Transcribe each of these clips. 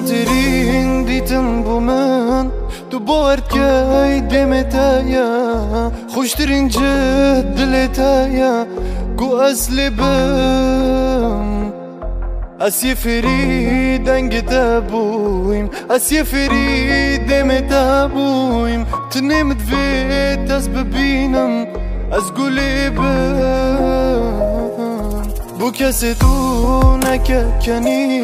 ترين ديتن بومن تو بارد كاي دمتايا خوش ترين جد دلتايا قو أسلبم أسي فريد أنجد أبويم أسي فريد دمت أبويم تنمت فيت أسببينم أسقولي بم بوكاستونك كاني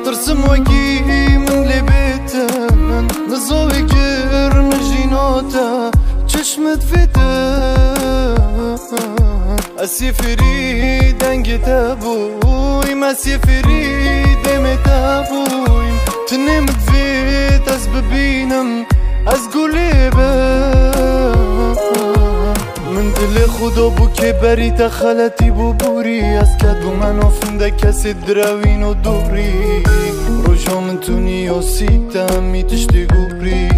ترسم وكي من لبيتن نزوي كر مجينوتا چشمت فيتن أسي فريد أنجد أبويم أسي فريد دمت أبويم تنمت فيت أسببينم أسقولي بم من دل خدا بو که بری تخلطی بو بوری از کد بو من افنده کسی دروین و دوری روشا من تونی و سیتم می تشتی گوری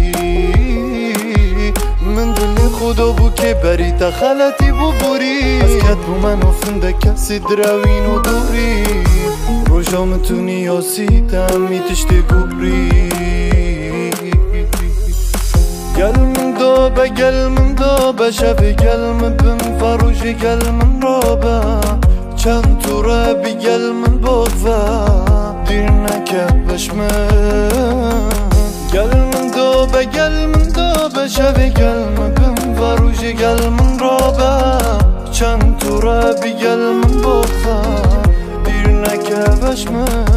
من دل خدا بو که بری تخلطی بو بوری از کد بو من افنده کسی دروین و دوری روشا من تونی و سیتم می تشتی گوری گل من دابه شب گل من بم فروش گل من رابه چند تو ربی گل من بغوه دیر نکرد بشمه گل من دابه شب گل من بم فروش گل من رابه چند تو ربی گل من بغوه دیر نکرد بشمه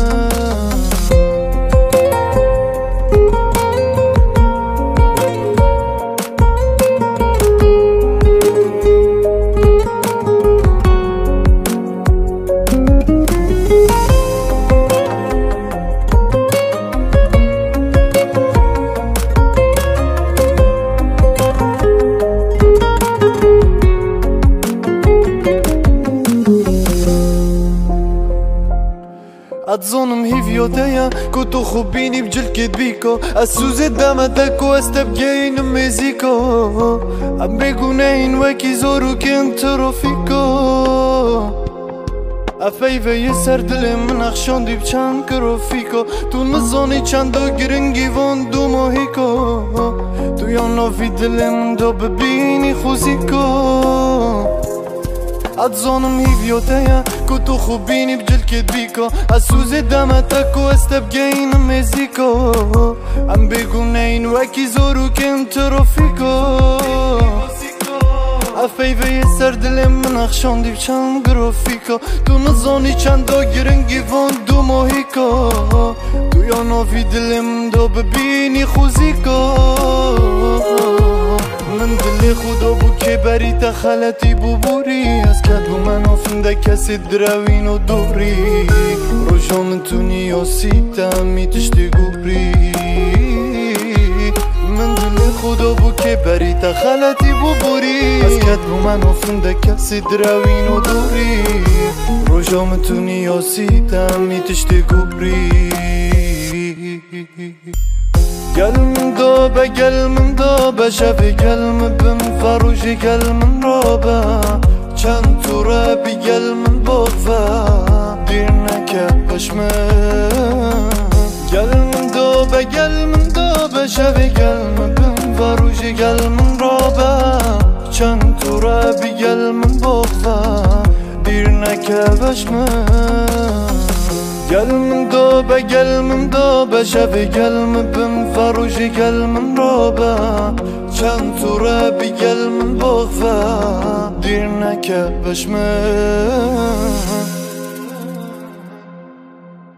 اتظنم هيفيوتيا كنتو خبيني بجل كدبيكو السوزة دامتك واستبقين ميزيكو عم بيقونين وكي زورو كنت رفيكو افيفا يسر دلي من اخشان دي بچان كروفيكو تو نزاني چندو گرنگي وان دو موهيكو تو يانا في دلي من دو ببيني خوزيكو اتظنم هيفيوتيا كنتو خبيني بجل كدبيكو السوزة دامتك واستبقين ميزيكو عم بيقونين وكي زورو كنت رفيكو افيفا يسر دلي من اخشان دي بچان گروفيكو تو نزاني چندو گرنگي وان دو موهيكو تو يانا في دلي من دو ببيني خوزيكو من دل خدا بو که بری تخلطی بو بوری از کد بو من افنده کسی دروین و دوری روشا من تونی و سیتم می تشتی گوری من دل خدا بو که بری تخلطی بو بوری از کد بو من افنده کسی دروین و دوری روشا من تونی و سیتم می تشتی گوری گل من دابه شب گل من بم فروش گل من رابه چند تو ربی گل من بغوه دیر نکرد بشمه گل من دابه شب گل من بم فروش گل من رابه چند تو ربی گل من بغوه دیر نکرد بشمه گل من دابه شب گل من بم فروش گل من رابه چند تو ربی گل من بغوه دیر نکرد بشمه